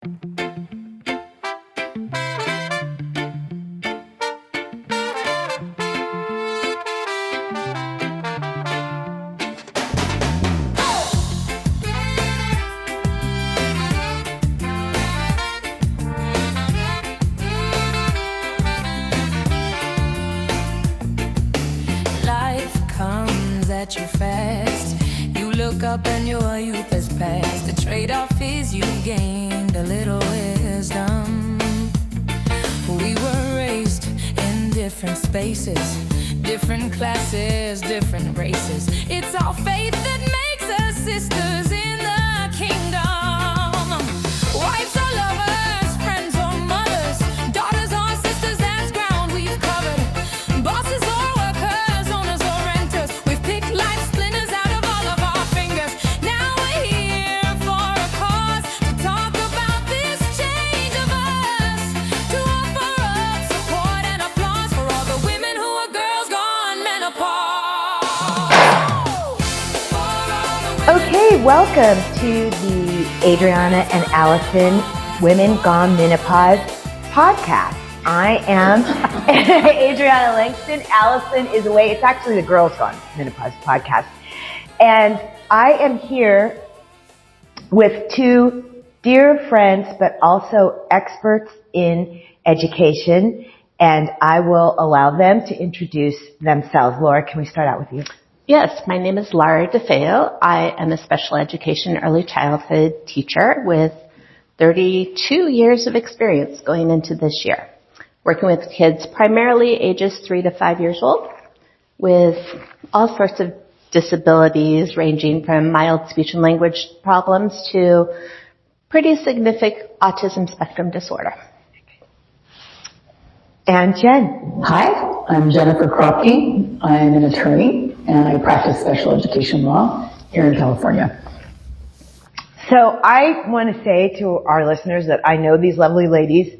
At you fast, you look up and your youth has passed. The trade-off is you've gained a little wisdom. We were raised in different spaces, different classes, different races. It's our faith that makes us sisters in the kingdom. Wives or lovers, friends or mothers, daughters or sisters, that's ground we've covered. Bosses or workers, owners or renters, we've picked life splinters out of all of our fingers. Now we're here for a cause to talk about this change of us, to offer up support and applause for all the women who are girls gone menopause. Okay, welcome to the Adreana and Allison Women Gone Menopause podcast. I am Adreana Langston. Allison is away. It's actually the Girls Gone Menopause podcast. And I am here with two dear friends, but also experts in education. And I will allow them to introduce themselves. Laura, can we start out with you? Yes, my name is Lara DeFeo. I am a special education early childhood teacher with 32 years of experience going into this year, working with kids primarily ages 3 to 5 years old with all sorts of disabilities ranging from mild speech and language problems to pretty significant autism spectrum disorder. And Jen. Hi, I'm Jennifer Kroptke. I'm an attorney and I practice special education law here in California. So I want to say to our listeners that I know these lovely ladies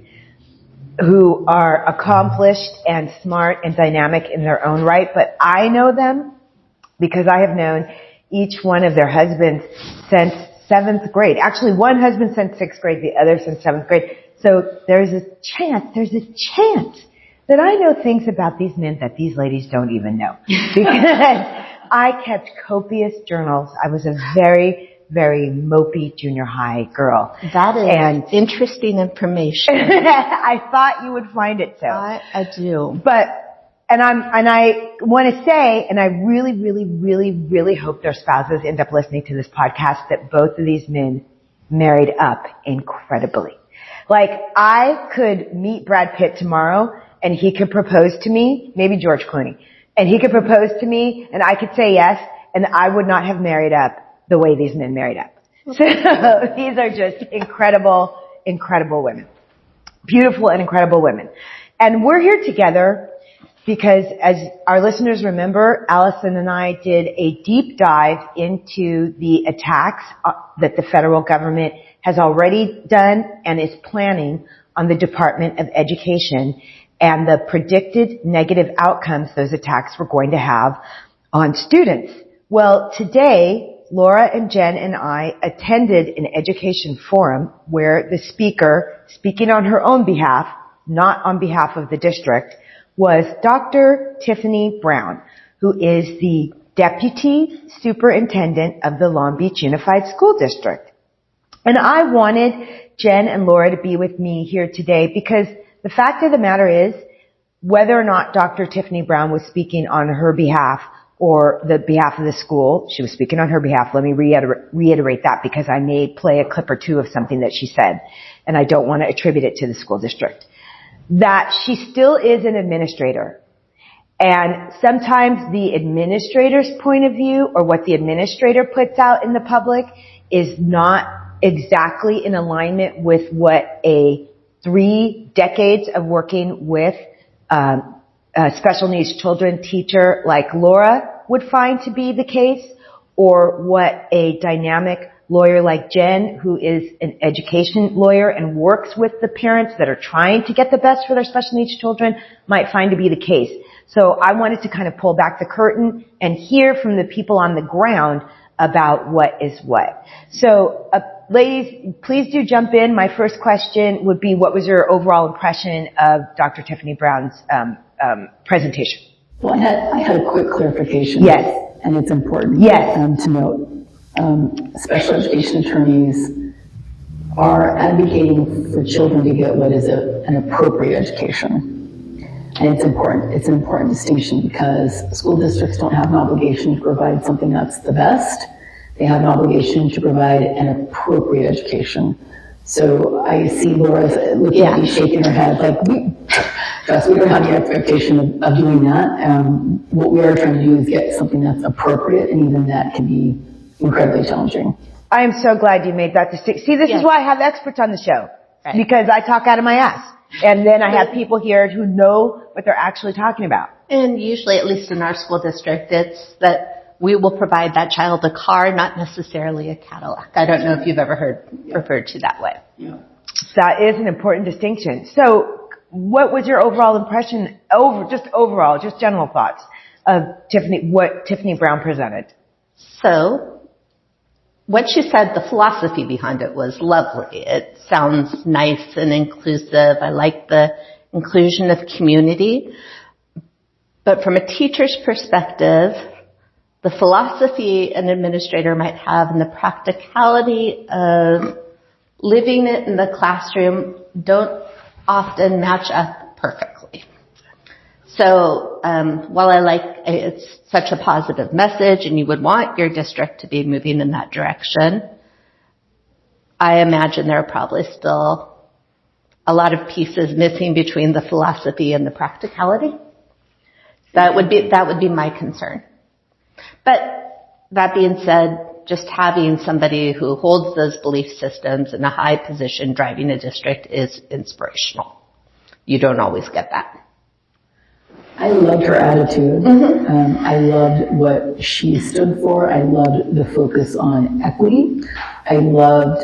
who are accomplished and smart and dynamic in their own right, but I know them because I have known each one of their husbands since 7th grade. Actually, one husband since 6th grade, the other since 7th grade. So there's a chance that I know things about these men that these ladies don't even know. Because I kept copious journals. I was a very, very mopey junior high girl. That is interesting information. I thought you would find it so. I do. And I want to say, and I really, really, really, really hope their spouses end up listening to this podcast, that both of these men married up incredibly. Like, I could meet Brad Pitt tomorrow and he could propose to me, maybe George Clooney, and he could propose to me and I could say yes, and I would not have married up the way these men married up. So these are just incredible, incredible women. Beautiful and incredible women. And we're here together because, as our listeners remember, Allison and I did a deep dive into the attacks that the federal government has already done and is planning on the Department of Education and the predicted negative outcomes those attacks were going to have on students. Well, today, Laura and Jen and I attended an education forum where the speaker, speaking on her own behalf, not on behalf of the district, was Dr. Tiffany Brown, who is the Deputy Superintendent of the Long Beach Unified School District. And I wanted Jen and Laura to be with me here today because the fact of the matter is, whether or not Dr. Tiffany Brown was speaking on her behalf or the behalf of the school, she was speaking on her behalf. Let me reiterate that because I may play a clip or two of something that she said, and I don't want to attribute it to the school district. That she still is an administrator. And sometimes the administrator's point of view or what the administrator puts out in the public is not exactly in alignment with what a 3 decades of working with special needs children teacher like Laura would find to be the case, or what a dynamic lawyer like Jen, who is an education lawyer and works with the parents that are trying to get the best for their special needs children, might find to be the case. So I wanted to kind of pull back the curtain and hear from the people on the ground about what is what. So ladies, please do jump in. My first question would be, what was your overall impression of Dr. Tiffany Brown's presentation? Well, I had a quick clarification. Yes. And it's important to note. Special education attorneys are advocating for children to get what is an appropriate education. And it's important. It's an important distinction because school districts don't have an obligation to provide something that's the best. They have an obligation to provide an appropriate education. So I see Laura looking at me, shaking her head like, we don't have the expectation of doing that. What we are trying to do is get something that's appropriate, and even that can be incredibly challenging. I am so glad you made that distinction. See, this is why I have experts on the show, because I talk out of my ass. And then I have people here who know what they're actually talking about. And usually, at least in our school district, it's that we will provide that child a car, not necessarily a Cadillac. I don't know if you've ever referred to that way. Yeah. That is an important distinction. So what was your overall impression, just general thoughts of what Tiffany Brown presented? So, what she said, the philosophy behind it was lovely. It sounds nice and inclusive. I like the inclusion of community. But from a teacher's perspective, the philosophy an administrator might have and the practicality of living it in the classroom don't often match up perfectly. So while I like it's such a positive message and you would want your district to be moving in that direction, I imagine there are probably still a lot of pieces missing between the philosophy and the practicality. That would be my concern. But that being said, just having somebody who holds those belief systems in a high position driving a district is inspirational. You don't always get that. I loved her attitude. I loved what she stood for. I loved the focus on equity. I loved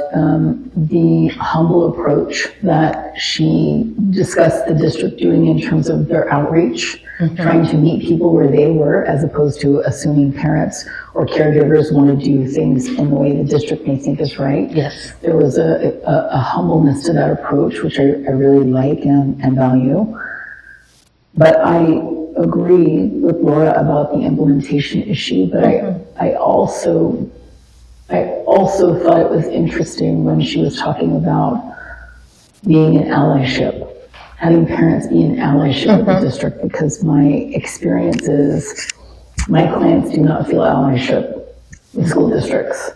the humble approach that she discussed the district doing in terms of their outreach, trying to meet people where they were, as opposed to assuming parents or caregivers want to do things in the way the district may think is right. Yes. There was a humbleness to that approach, which I really like and value. But I agree with Laura about the implementation issue, but I also thought it was interesting when she was talking about being an allyship, having parents be an allyship of the district, because my experience is my clients do not feel allyship with school districts.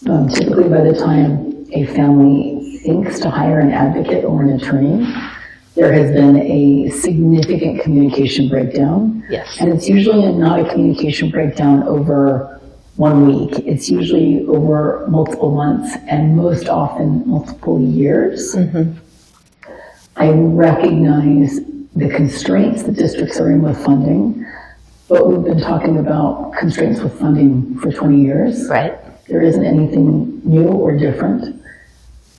Typically by the time a family thinks to hire an advocate or an attorney, there has been a significant communication breakdown. Yes. And it's usually not a communication breakdown over 1 week. It's usually over multiple months and most often multiple years. I recognize the constraints that districts are in with funding, but we've been talking about constraints with funding for 20 years. Right. There isn't anything new or different.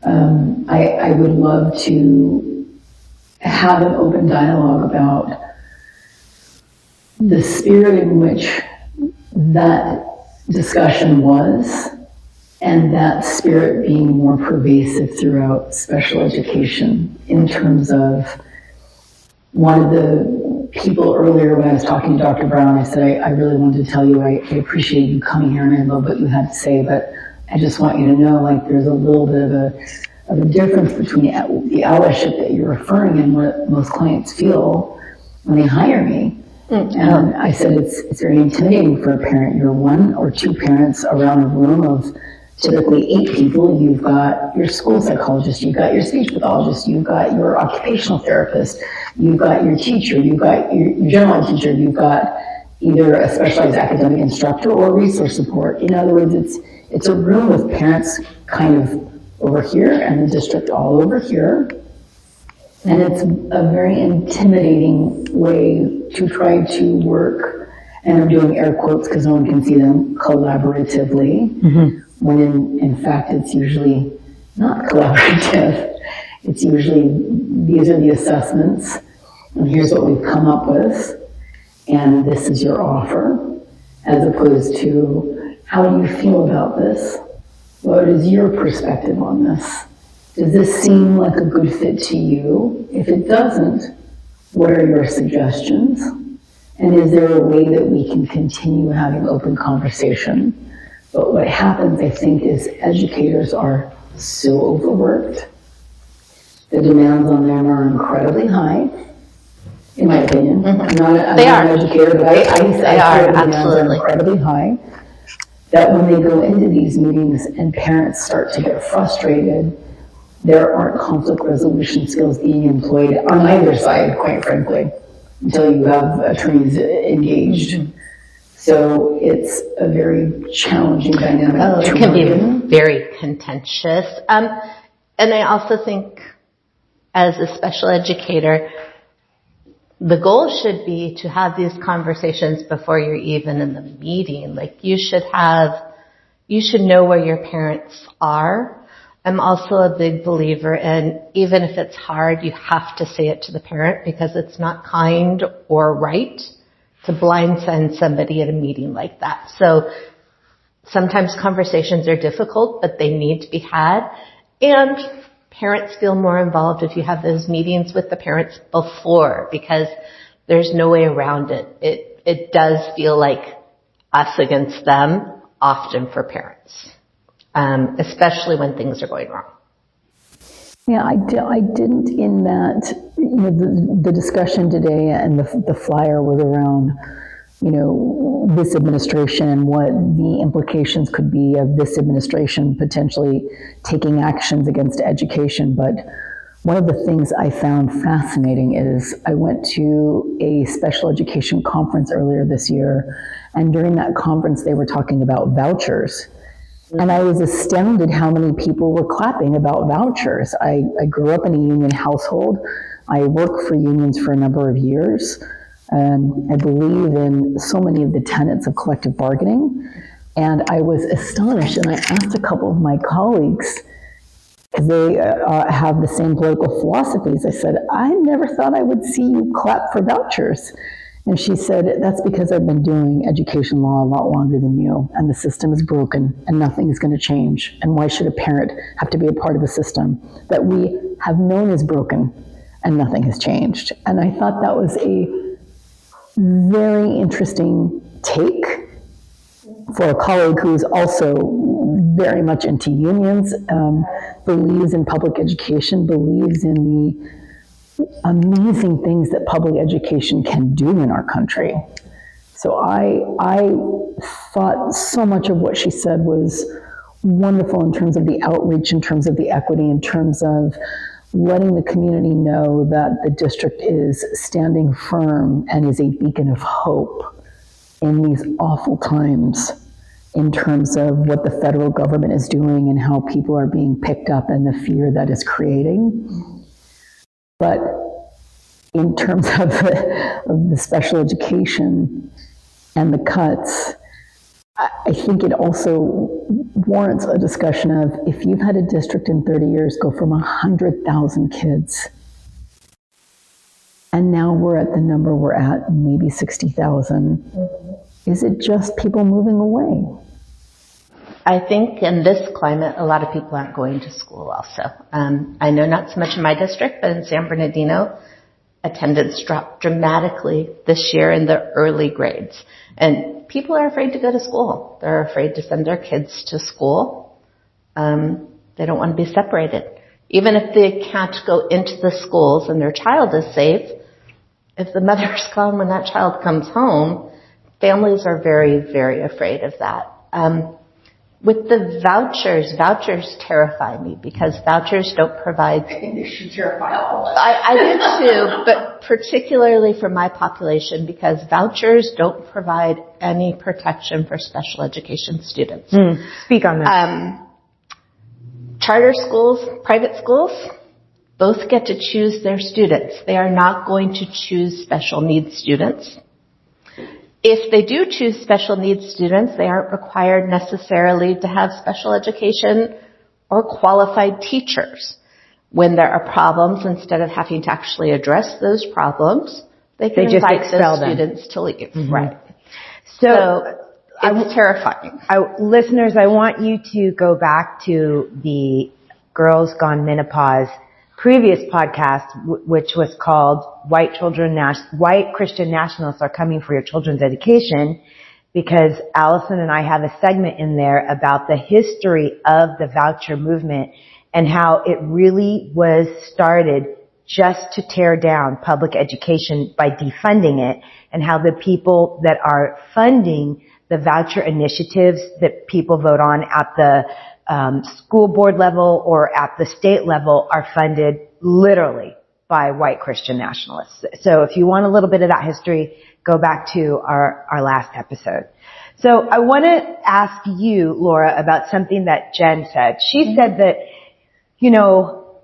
I would love to have an open dialogue about the spirit in which that discussion was, and that spirit being more pervasive throughout special education. In terms of, one of the people earlier when I was talking to Dr. Brown, I said, I really wanted to tell you I appreciate you coming here and I love what you had to say, but I just want you to know, like, there's a little bit of a difference between the allyship that you're referring and what most clients feel when they hire me. And I said, it's very intimidating for a parent. You're one or two parents around a room of typically 8 people. You've got your school psychologist, you've got your speech pathologist, you've got your occupational therapist, you've got your teacher, you've got your general teacher, you've got either a specialized academic instructor or resource support. In other words, it's a room with parents kind of over here and the district all over here. And it's a very intimidating way to try to work, and I'm doing air quotes because no one can see them, collaboratively, when in fact it's usually not collaborative. It's usually, these are the assessments, and here's what we've come up with, and this is your offer, as opposed to, how do you feel about this? What is your perspective on this? Does this seem like a good fit to you? If it doesn't, what are your suggestions? And is there a way that we can continue having open conversation? But what happens, I think, is educators are so overworked. The demands on them are incredibly high, in my opinion. I'm not an educator, but I feel the demands are incredibly high. That when they go into these meetings and parents start to get frustrated, there aren't conflict resolution skills being employed on either side, quite frankly, until you have attorneys engaged. So it's a very challenging dynamic. It can be very contentious. And I also think, as a special educator, the goal should be to have these conversations before you're even in the meeting. Like, you should know where your parents are. I'm also a big believer in, even if it's hard, you have to say it to the parent, because it's not kind or right to blindside somebody at a meeting like that. So sometimes conversations are difficult, but they need to be had. And parents feel more involved if you have those meetings with the parents before, because there's no way around it. It does feel like us against them often for parents, especially when things are going wrong. Yeah, I didn't in that, the discussion today and the flyer was around, this administration and what the implications could be of this administration potentially taking actions against education. But one of the things I found fascinating is I went to a special education conference earlier this year, and during that conference they were talking about vouchers. And I was astounded how many people were clapping about vouchers. I grew up in a union household. I worked for unions for a number of years. I believe in so many of the tenets of collective bargaining. And I was astonished, and I asked a couple of my colleagues, because they have the same political philosophies. I said, I never thought I would see you clap for vouchers. And she said, that's because I've been doing education law a lot longer than you, and the system is broken, and nothing is going to change. And why should a parent have to be a part of a system that we have known is broken, and nothing has changed? And I thought that was a very interesting take for a colleague who's also very much into unions, believes in public education, believes in the amazing things that public education can do in our country. So I thought so much of what she said was wonderful in terms of the outreach, in terms of the equity, in terms of letting the community know that the district is standing firm and is a beacon of hope in these awful times, in terms of what the federal government is doing and how people are being picked up and the fear that is creating. But in terms of the special education and the cuts, I think it also warrants a discussion of, if you've had a district in 30 years go from 100,000 kids, and now we're at the number we're at, maybe 60,000, is it just people moving away? I think in this climate, a lot of people aren't going to school also. I know not so much in my district, but in San Bernardino, attendance dropped dramatically this year in the early grades. And people are afraid to go to school. They're afraid to send their kids to school. They don't want to be separated. Even if they can't go into the schools and their child is safe, if the mother's gone when that child comes home, families are very, very afraid of that. With the vouchers terrify me, because vouchers don't provide... I think they should terrify all of us. I do too, but particularly for my population, because vouchers don't provide any protection for special education students. Speak on that. Charter schools, private schools, both get to choose their students. They are not going to choose special needs students. If they do choose special needs students, they aren't required necessarily to have special education or qualified teachers. When there are problems, instead of having to actually address those problems, they can invite those students to leave. Mm-hmm. Right. So It's terrifying. Listeners, I want you to go back to the Girls Gone Menopause previous podcast, which was called White Christian Nationalists Are Coming for Your Children's Education, because Allison and I have a segment in there about the history of the voucher movement and how it really was started just to tear down public education by defunding it, and how the people that are funding the voucher initiatives that people vote on at the school board level or at the state level are funded literally by white Christian nationalists. So if you want a little bit of that history, go back to our last episode. So I want to ask you, Laura, about something that Jenn said. She said that, you know,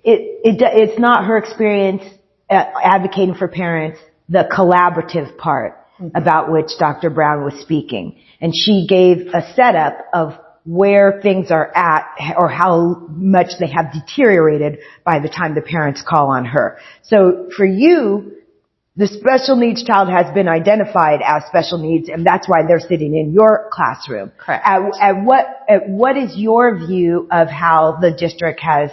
it's not her experience advocating for parents, the collaborative part about which Dr. Brown was speaking. And she gave a setup of where things are at or how much they have deteriorated by the time the parents call on her. So for you, the special needs child has been identified as special needs, and that's why they're sitting in your classroom. Correct. What is your view of how the district has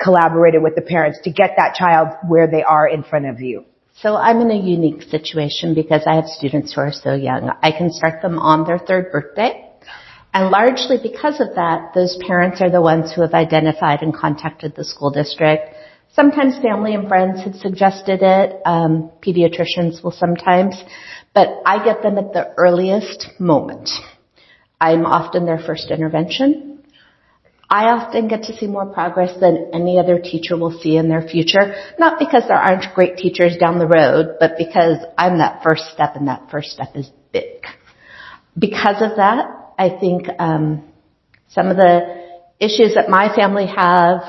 collaborated with the parents to get that child where they are in front of you? So I'm in a unique situation because I have students who are so young. I can start them on their 3rd birthday. And largely because of that, those parents are the ones who have identified and contacted the school district. Sometimes family and friends have suggested it. Pediatricians will sometimes. But I get them at the earliest moment. I'm often their first intervention. I often get to see more progress than any other teacher will see in their future. Not because there aren't great teachers down the road, but because I'm that first step, and that first step is big. Because of that, I think some of the issues that my family have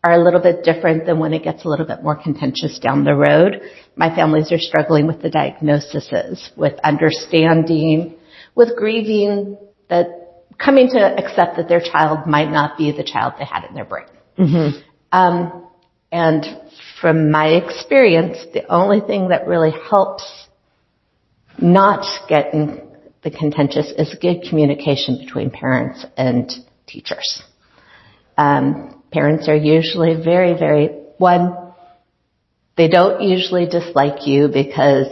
are a little bit different than when it gets a little bit more contentious down the road. My families are struggling with the diagnoses, with understanding, with grieving, that coming to accept that their child might not be the child they had in their brain. Mm-hmm. And from my experience, the only thing that really helps not getting the contentious is good communication between parents and teachers. Parents are usually very, very, they don't usually dislike you because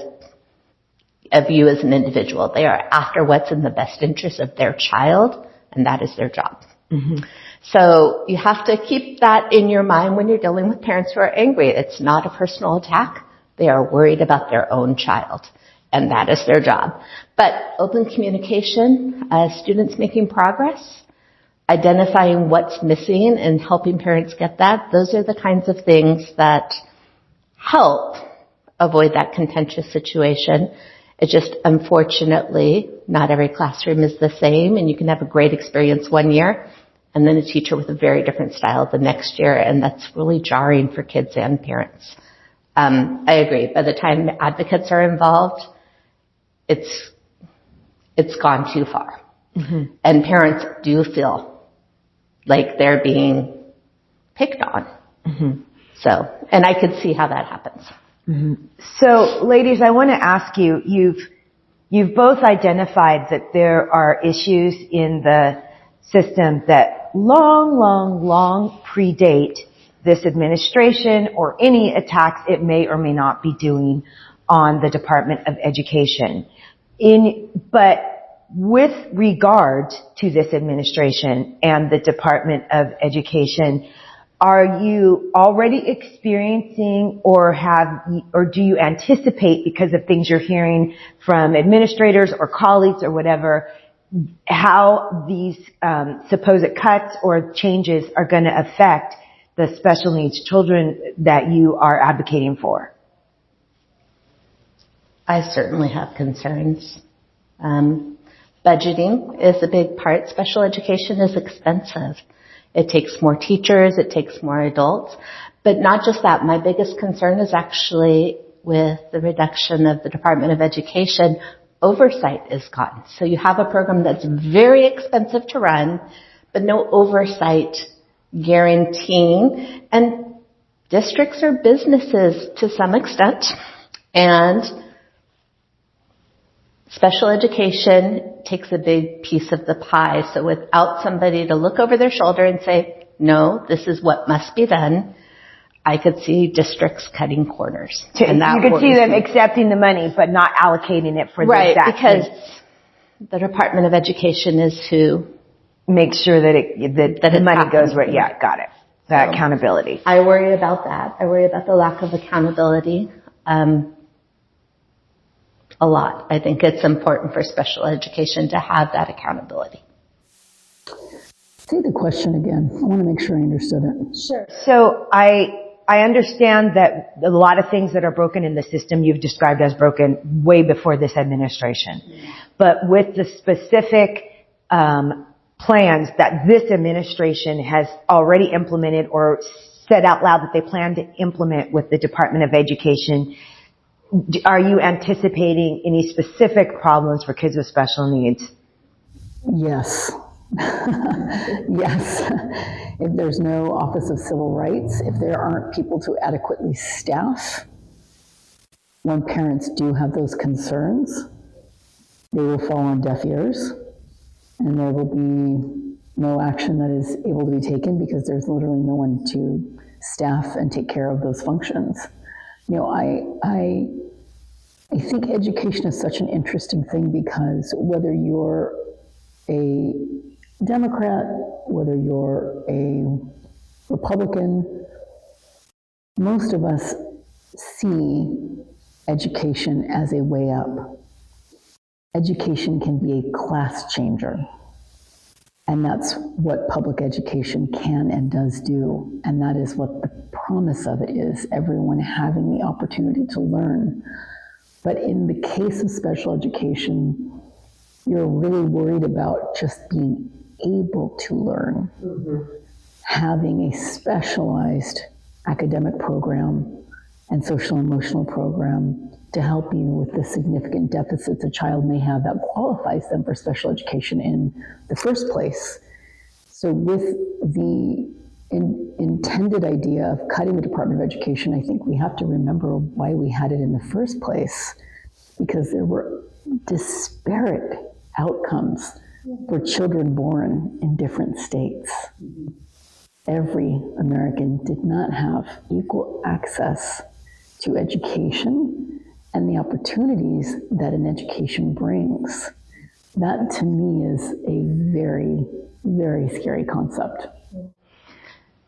of you as an individual. They are after what's in the best interest of their child, and that is their job. Mm-hmm. So you have to keep that in your mind when you're dealing with parents who are angry. It's not a personal attack. They are worried about their own child, and that is their job. But open communication, students making progress, identifying what's missing and helping parents get that, those are the kinds of things that help avoid that contentious situation. It just, unfortunately, not every classroom is the same, and you can have a great experience one year and then a teacher with a very different style the next year, and that's really jarring for kids and parents. I agree. By the time advocates are involved, it's gone too far. Mm-hmm. And parents do feel like they're being picked on. Mm-hmm. So, and I could see how that happens. Mm-hmm. So, ladies, I want to ask you, you've both identified that there are issues in the system that long predate this administration or any attacks it may or may not be doing on the Department of Education. But with regard to this administration and the Department of Education, are you already experiencing or do you anticipate, because of things you're hearing from administrators or colleagues or whatever, how these supposed cuts or changes are going to affect the special needs children that you are advocating for? I certainly have concerns. Budgeting is a big part. Special education is expensive. It takes more teachers, it takes more adults. But not just that. My biggest concern is actually with the reduction of the Department of Education, oversight is gone. So you have a program that's very expensive to run, but no oversight guaranteeing. And districts are businesses to some extent. And Special education takes a big piece of the pie. So without somebody to look over their shoulder and say, no, this is what must be done, I could see districts cutting corners. And that you could see them me. accepting the money, but not allocating it for the right, exact because thing. the Department of Education is who Make sure that the money goes where, yeah, got it. That accountability. I worry about that. I worry about the lack of accountability a lot. I think it's important for special education to have that accountability. Say the question again. I want to make sure I understood it. Sure. So I understand that a lot of things that are broken in the system you've described as broken way before this administration. But with the specific plans that this administration has already implemented or said out loud that they plan to implement with the Department of Education, are you anticipating any specific problems for kids with special needs? Yes. Yes. If there's no Office of Civil Rights, if there aren't people to adequately staff, when parents do have those concerns, they will fall on deaf ears, and there will be no action that is able to be taken because there's literally no one to staff and take care of those functions. You know, I think education is such an interesting thing because whether you're a Democrat, whether you're a Republican, most of us see education as a way up. Education can be a class changer. And that's what public education can and does do. And that is what the promise of it is, everyone having the opportunity to learn. But in the case of special education, you're really worried about just being able to learn. Having a specialized academic program and social emotional program to help you with the significant deficits a child may have that qualifies them for special education in the first place. So with the intended idea of cutting the Department of Education, I think we have to remember why we had it in the first place, because there were disparate outcomes for children born in different states. Every American did not have equal access to education and the opportunities that an education brings. That to me is a very, very scary concept.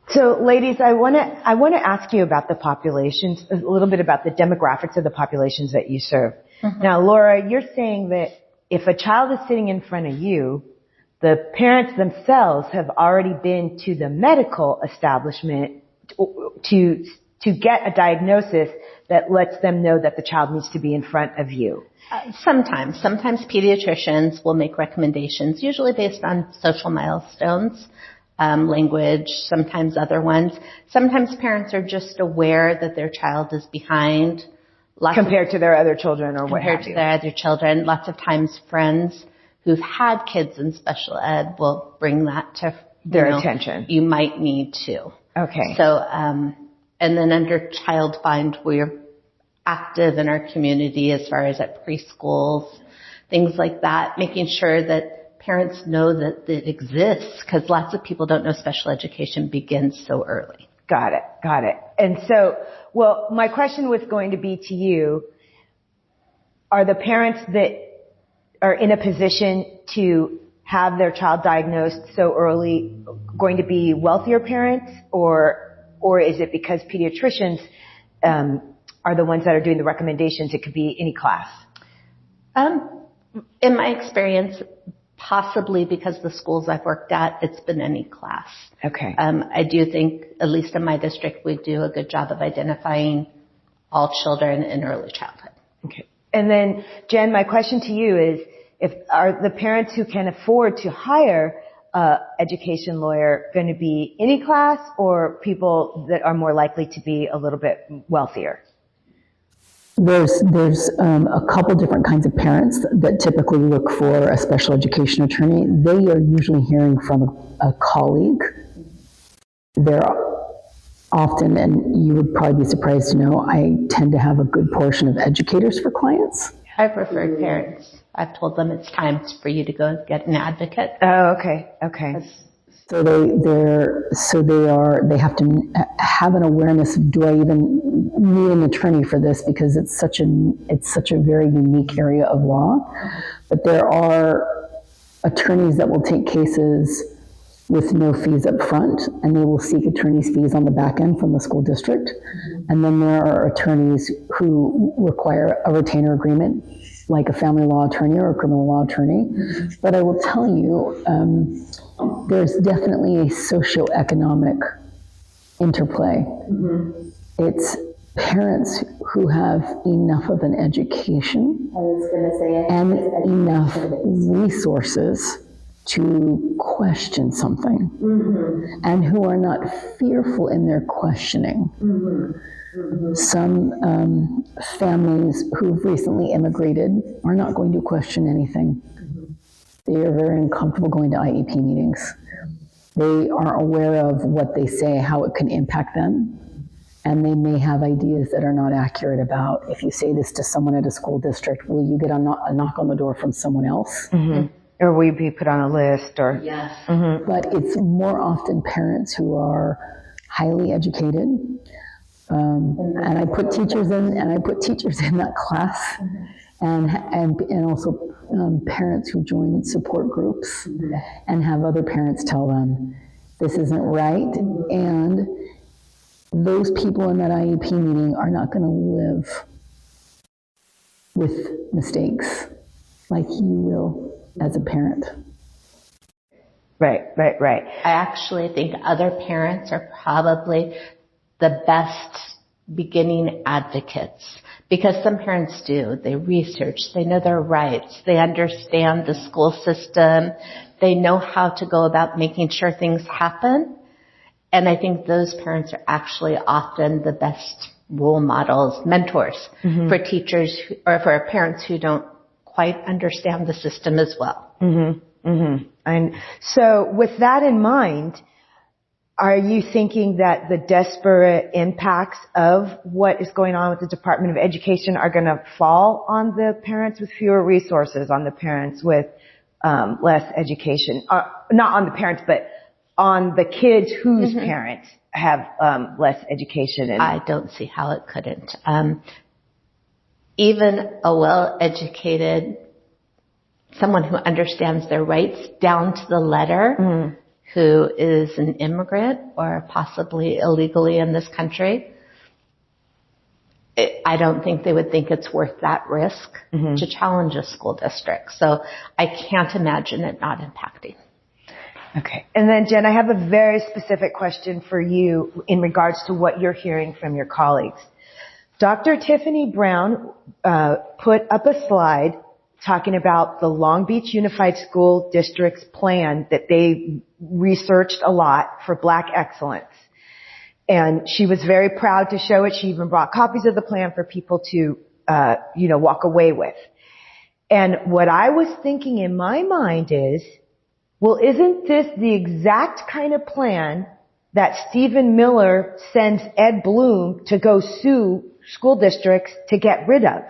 So ladies, I want to ask you about the populations, a little bit about the demographics of the populations that you serve. Now, Laura, you're saying that if a child is sitting in front of you, the parents themselves have already been to the medical establishment to get a diagnosis that lets them know that the child needs to be in front of you. Sometimes pediatricians will make recommendations, usually based on social milestones, language, sometimes other ones. Sometimes parents are just aware that their child is behind. Compared to their other children or what have you. Compared to their other children. Lots of times friends who've had kids in special ed will bring that to their attention. You might need to. Okay. So, and then under Child Find, we're active in our community as far as at preschools, things like that, making sure that parents know that it exists, because lots of people don't know special education begins so early. Got it. And so, well, my question was going to be to you, are the parents that are in a position to have their child diagnosed so early going to be wealthier parents, or is it because pediatricians are the ones that are doing the recommendations? It could be any class. In my experience, possibly because the schools I've worked at, it's been any class. Okay. I do think, at least in my district, we do a good job of identifying all children in early childhood. Okay. And then, Jenn, my question to you is, are the parents who can afford to hire an education lawyer going to be any class, or people that are more likely to be a little bit wealthier? There's a couple different kinds of parents that typically look for a special education attorney. They are usually hearing from a colleague. They're often, and you would probably be surprised to know, I tend to have a good portion of educators for clients. I've referred parents. I've told them it's time for you to go get an advocate. Oh, okay. Okay. So they have to have an awareness of, do I even need an attorney for this, because it's such a very unique area of law. But there are attorneys that will take cases with no fees up front, and they will seek attorney's fees on the back end from the school district. And then there are attorneys who require a retainer agreement, like a family law attorney or a criminal law attorney. But I will tell you, there's definitely a socioeconomic interplay. It's parents who have enough of an education and enough resources to question something, and who are not fearful in their questioning. Some families who've recently immigrated are not going to question anything. They are very uncomfortable going to IEP meetings. They are aware of what they say, how it can impact them, and they may have ideas that are not accurate about, if you say this to someone at a school district, will you get a knock on the door from someone else? Or will you be put on a list? Or Yes. But it's more often parents who are highly educated, and I put teachers in that class, and also parents who join support groups and have other parents tell them this isn't right, and those people in that IEP meeting are not going to live with mistakes like you will as a parent. Right. I actually think other parents are probably the best beginning advocates, because some parents do. They research, they know their rights, they understand the school system, they know how to go about making sure things happen. And I think those parents are actually often the best role models, mentors for teachers or for parents who don't quite understand the system as well. And so with that in mind, are you thinking that the disparate impacts of what is going on with the Department of Education are going to fall on the parents with fewer resources, on the parents with less education? Not on the parents, but on the kids whose parents have less education? And I don't see how it couldn't. Even a well-educated, someone who understands their rights down to the letter, who is an immigrant or possibly illegally in this country, I don't think they would think it's worth that risk to challenge a school district. So I can't imagine it not impacting. Okay. And then, Jen, I have a very specific question for you in regards to what you're hearing from your colleagues. Dr. Tiffany Brown put up a slide talking about the Long Beach Unified School District's plan that they researched a lot for Black excellence. And she was very proud to show it. She even brought copies of the plan for people to, walk away with. And what I was thinking in my mind is, well, isn't this the exact kind of plan that Stephen Miller sends Ed Bloom to go sue school districts to get rid of?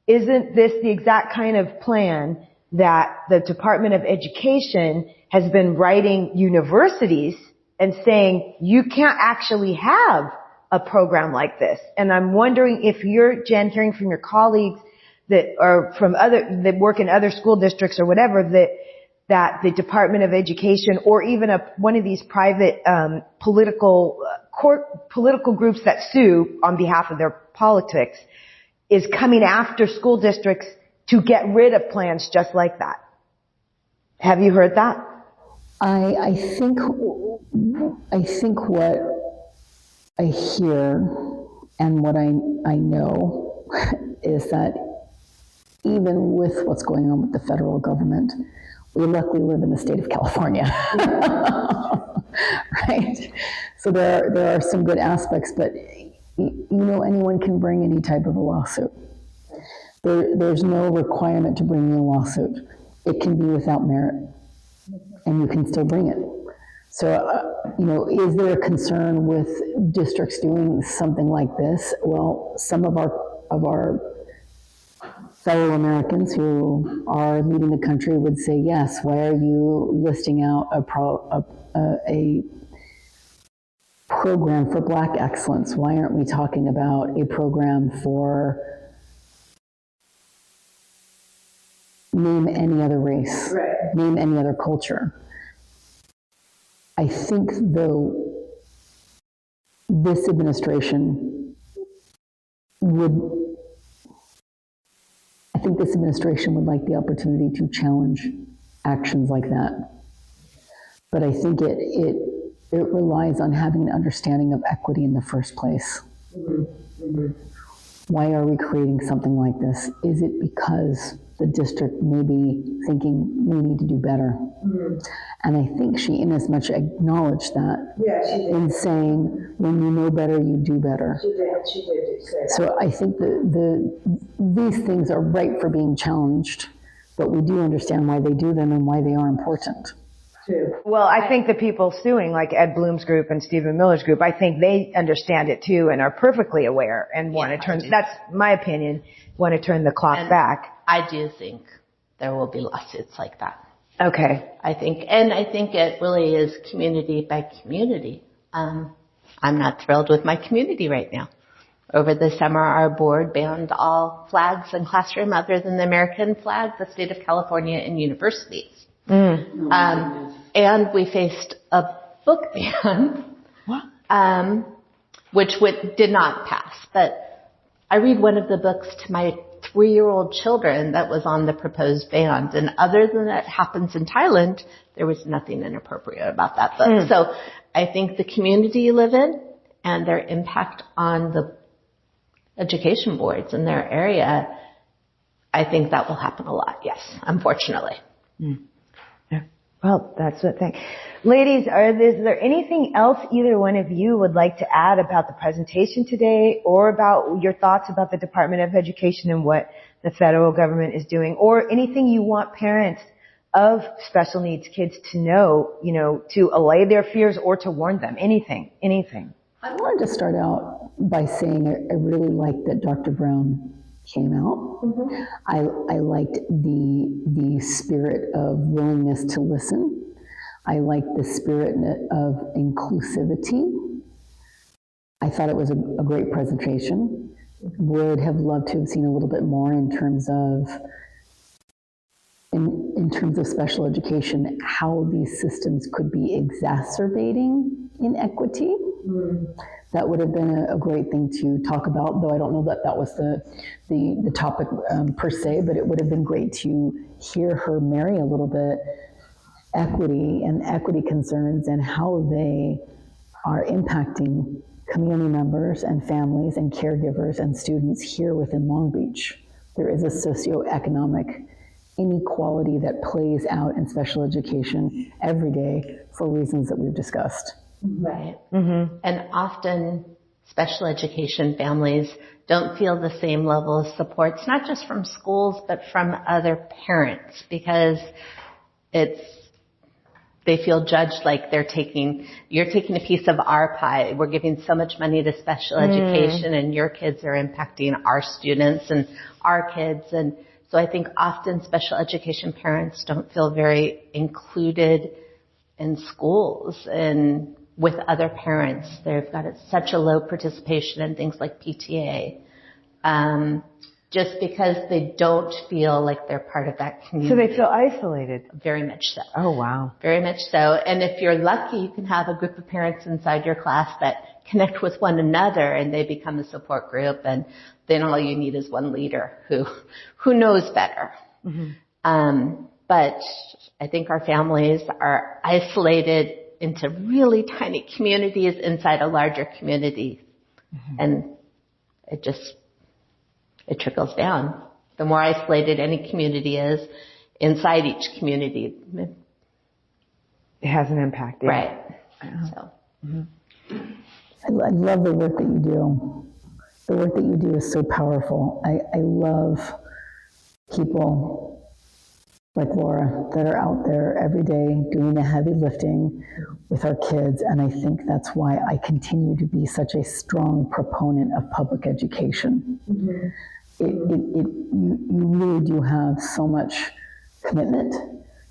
Isn't this the exact kind of plan that the Department of Education has been writing universities and saying, you can't actually have a program like this? And I'm wondering if you're, Jen, hearing from your colleagues that are from that work in other school districts or whatever, that the Department of Education or even one of these private political groups that sue on behalf of their politics is coming after school districts to get rid of plans just like that. Have you heard that? I think what I hear and what I know is that even with what's going on with the federal government, we luckily live in the state of California, right? So there are some good aspects, but anyone can bring any type of a lawsuit. There's no requirement to bring a lawsuit. It can be without merit, and you can still bring it. So, is there a concern with districts doing something like this? Well, some of our fellow Americans who are leading the country would say, yes, why are you listing out a program for Black excellence? Why aren't we talking about a program for name any other race, right, name any other culture? I think, though, this administration would like the opportunity to challenge actions like that. But I think it relies on having an understanding of equity in the first place. Mm-hmm. Mm-hmm. Why are we creating something like this? Is it because the district may be thinking we need to do better? Mm-hmm. And I think she, in as much, acknowledged that. Yeah, she did. In saying, when you know better, you do better. She did say that. So I think these things are ripe for being challenged, but we do understand why they do them and why they are important. Well, I think the people suing, like Ed Bloom's group and Stephen Miller's group, I think they understand it too and are perfectly aware and want to turn, that's my opinion, want to turn the clock back. I do think there will be lawsuits like that. Okay. I think it really is community by community. I'm not thrilled with my community right now. Over the summer, our board banned all flags in classroom other than the American flag, the state of California, and universities. And we faced a book ban, which did not pass. But I read one of the books to my 3-year-old children that was on the proposed ban. And other than that happens in Thailand, there was nothing inappropriate about that book. So I think the community you live in and their impact on the education boards in their area, I think that will happen a lot, yes, unfortunately. Well, that's what thing. Ladies, is there anything else either one of you would like to add about the presentation today, or about your thoughts about the Department of Education and what the federal government is doing, or anything you want parents of special needs kids to know, to allay their fears or to warn them? Anything. I wanted to start out by saying I really liked that Dr. Brown came out. Mm-hmm. I liked the spirit of willingness to listen. I liked the spirit of inclusivity. I thought it was a great presentation. Would have loved to have seen a little bit more in terms of special education, how these systems could be exacerbating inequity. Mm. That would have been a great thing to talk about, though I don't know that that was the topic per se, but it would have been great to hear her marry a little bit equity and equity concerns and how they are impacting community members and families and caregivers and students here within Long Beach. There is a socioeconomic inequality that plays out in special education every day for reasons that we've discussed. Right. Mm-hmm. And often special education families don't feel the same level of supports, not just from schools, but from other parents, because they feel judged, like you're taking a piece of our pie. We're giving so much money to special education and your kids are impacting our students and our kids. And so I think often special education parents don't feel very included in schools and with other parents. They've got such a low participation in things like PTA, just because they don't feel like they're part of that community. So they feel isolated. Very much so. Oh, wow. Very much so. And if you're lucky, you can have a group of parents inside your class that connect with one another and they become a support group, and then all you need is one leader who knows better. Mm-hmm. But I think our families are isolated into really tiny communities inside a larger community. Mm-hmm. And it trickles down. The more isolated any community is inside each community, it has an impact. Yeah. Right. So. Mm-hmm. I love the work that you do. The work that you do is so powerful. I love people like Lara that are out there every day doing the heavy lifting with our kids. And I think that's why I continue to be such a strong proponent of public education. Mm-hmm. You really do have so much commitment.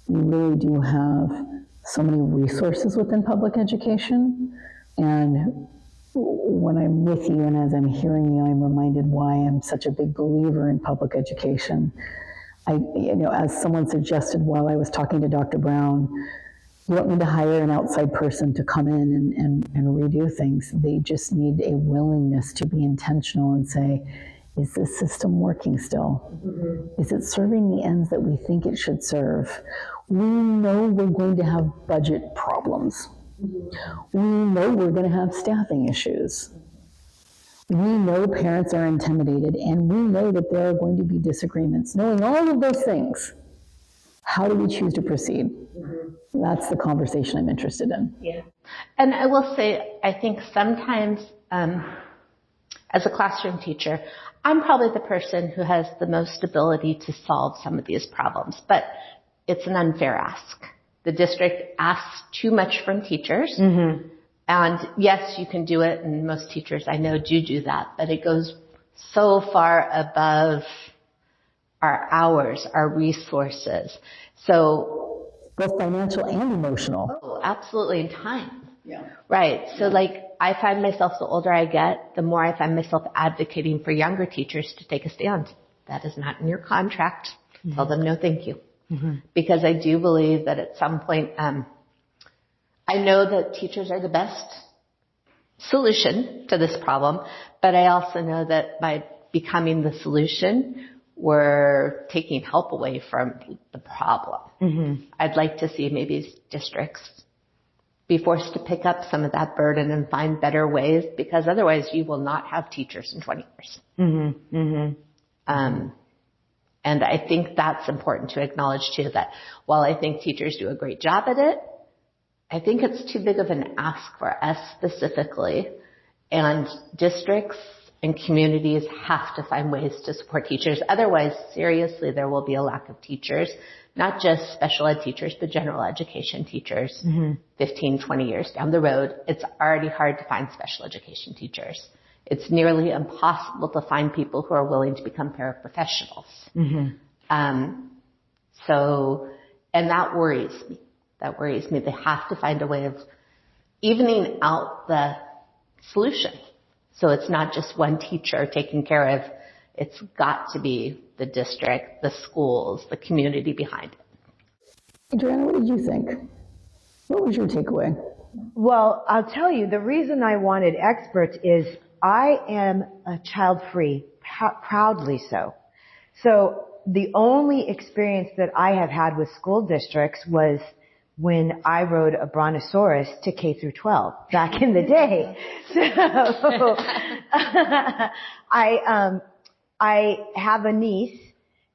You really do have so many resources within public education. And when I'm with you and as I'm hearing you, I'm reminded why I'm such a big believer in public education. As someone suggested while I was talking to Dr. Brown, you don't need to hire an outside person to come in and redo things. They just need a willingness to be intentional and say, is this system working still? Mm-hmm. Is it serving the ends that we think it should serve? We know we're going to have budget problems. Mm-hmm. We know we're going to have staffing issues. We know parents are intimidated, and we know that there are going to be disagreements. Knowing all of those things, how do we choose to proceed? Mm-hmm. That's the conversation I'm interested in. Yeah. And I will say, I think sometimes as a classroom teacher, I'm probably the person who has the most ability to solve some of these problems, but it's an unfair ask. The district asks too much from teachers. Mm-hmm. And yes, you can do it, and most teachers I know do that, but it goes so far above our hours, our resources. So both financial and emotional. Oh, absolutely, and time. Yeah. Right. So I find myself, the older I get, the more I find myself advocating for younger teachers to take a stand. That is not in your contract. Mm-hmm. Tell them no thank you. Mm-hmm. Because I do believe that at some point, I know that teachers are the best solution to this problem, but I also know that by becoming the solution, we're taking help away from the problem. Mm-hmm. I'd like to see maybe districts be forced to pick up some of that burden and find better ways, because otherwise you will not have teachers in 20 years. Mm-hmm. Mm-hmm. And I think that's important to acknowledge too, that while I think teachers do a great job at it, I think it's too big of an ask for us specifically, and districts and communities have to find ways to support teachers. Otherwise, seriously, there will be a lack of teachers, not just special ed teachers, but general education teachers. Mm-hmm. 15, 20 years down the road, it's already hard to find special education teachers. It's nearly impossible to find people who are willing to become paraprofessionals. Mm-hmm. And that worries me. That worries me. They have to find a way of evening out the solution. So it's not just one teacher taking care of, it's got to be the district, the schools, the community behind it. Adreana, what did you think? What was your takeaway? Well, I'll tell you, the reason I wanted experts is I am a child-free, proudly so. So the only experience that I have had with school districts was when I rode a brontosaurus to K through 12 back in the day. So I have a niece,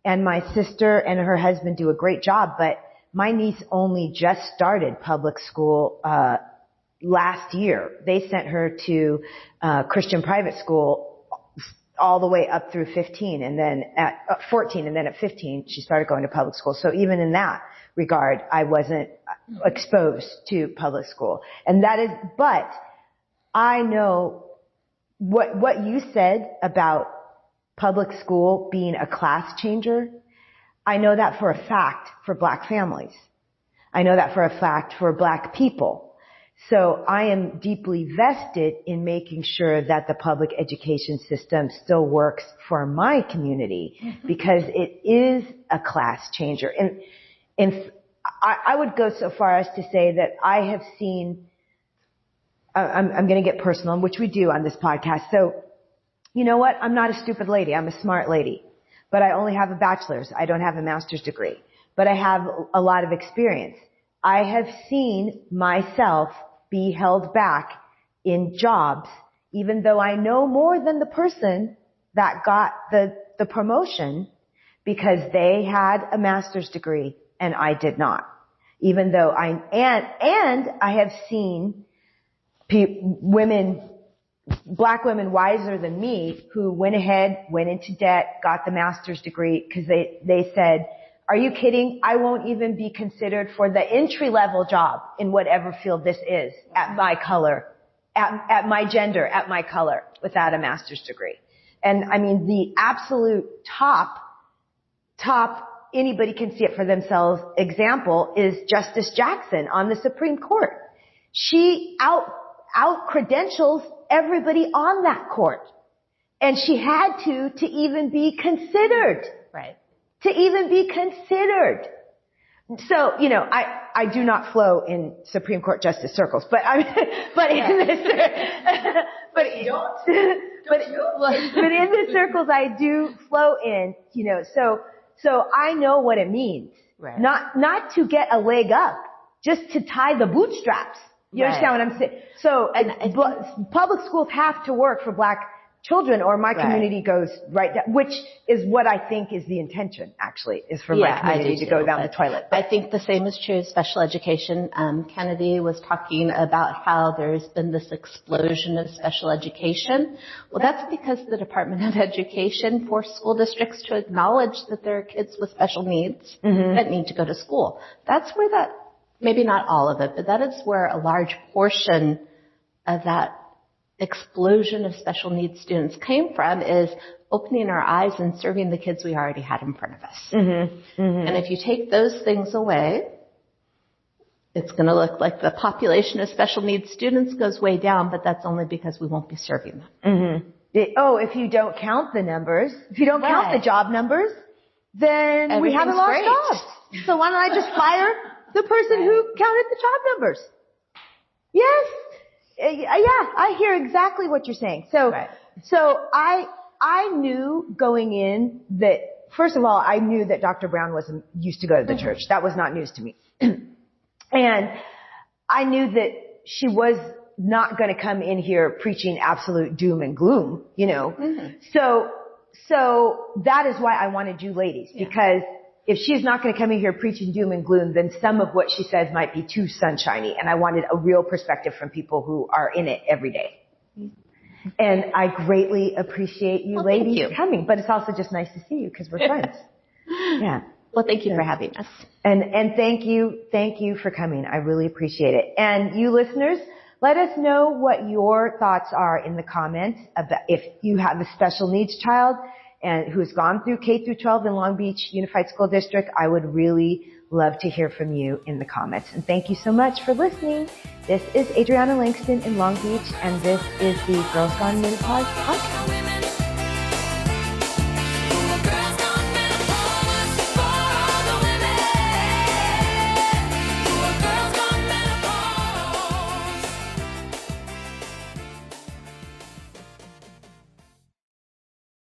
and my sister and her husband do a great job, but my niece only just started public school last year. They sent her to Christian private school all the way up through 15, and then at 14, and then at 15 she started going to public school. So even in that regard, I wasn't exposed to public school. And that is, but I know what you said about public school being a class changer. I know that for a fact for Black families. I know that for a fact for Black people. So I am deeply vested in making sure that the public education system still works for my community, because it is a class changer. And I would go so far as to say that I have seen, I'm going to get personal, which we do on this podcast. So, you know what? I'm not a stupid lady. I'm a smart lady. But I only have a bachelor's. I don't have a master's degree. But I have a lot of experience. I have seen myself be held back in jobs, even though I know more than the person that got the promotion, because they had a master's degree and I did not. Even though and I have seen women, Black women wiser than me, who went ahead, went into debt, got the master's degree because they said, are you kidding? I won't even be considered for the entry-level job in whatever field this is at my color, at my gender, at my color, without a master's degree. And I mean, the absolute top, anybody can see it for themselves example is Justice Jackson on the Supreme Court. She out credentials everybody on that court. And she had to even be considered. Right. To even be considered. So, you know, I do not flow in Supreme Court justice circles, but in the circles I do flow in, you know, so I know what it means. Right. Not to get a leg up, just to tie the bootstraps. You understand what I'm saying? So, public schools have to work for Black children or my community goes right down, which is what I think is the intention, actually, is for my community to go down the toilet. I think the same is true of special education. Kennedy was talking about how there's been this explosion of special education. Well, that's because the Department of Education forced school districts to acknowledge that there are kids with special needs that need to go to school. That's where that, maybe not all of it, but that is where a large portion of that explosion of special needs students came from, is opening our eyes and serving the kids we already had in front of us. And if you take those things away, it's going to look like the population of special needs students goes way down, but that's only because we won't be serving them. If you don't count the numbers, if you don't count the job numbers, then we haven't lost jobs. So why don't I just fire the person who counted the job numbers? Yes. Yeah, I hear exactly what you're saying. So I knew going in that, first of all, I knew that Dr. Brown used to go to the church. That was not news to me. And I knew that she was not going to come in here preaching absolute doom and gloom, you know. So that is why I wanted you ladies, because if she's not going to come in here preaching doom and gloom, then some of what she says might be too sunshiny. And I wanted a real perspective from people who are in it every day. And I greatly appreciate you ladies coming. But it's also just nice to see you because we're friends. Yeah. Well, thank you for having us. And thank you for coming. I really appreciate it. And you listeners, let us know what your thoughts are in the comments about if you have a special needs child and who's gone through K through 12 in Long Beach Unified School District. I would really love to hear from you in the comments. And thank you so much for listening. This is Adreana Langston in Long Beach, and this is the Girls Gone Menopause podcast.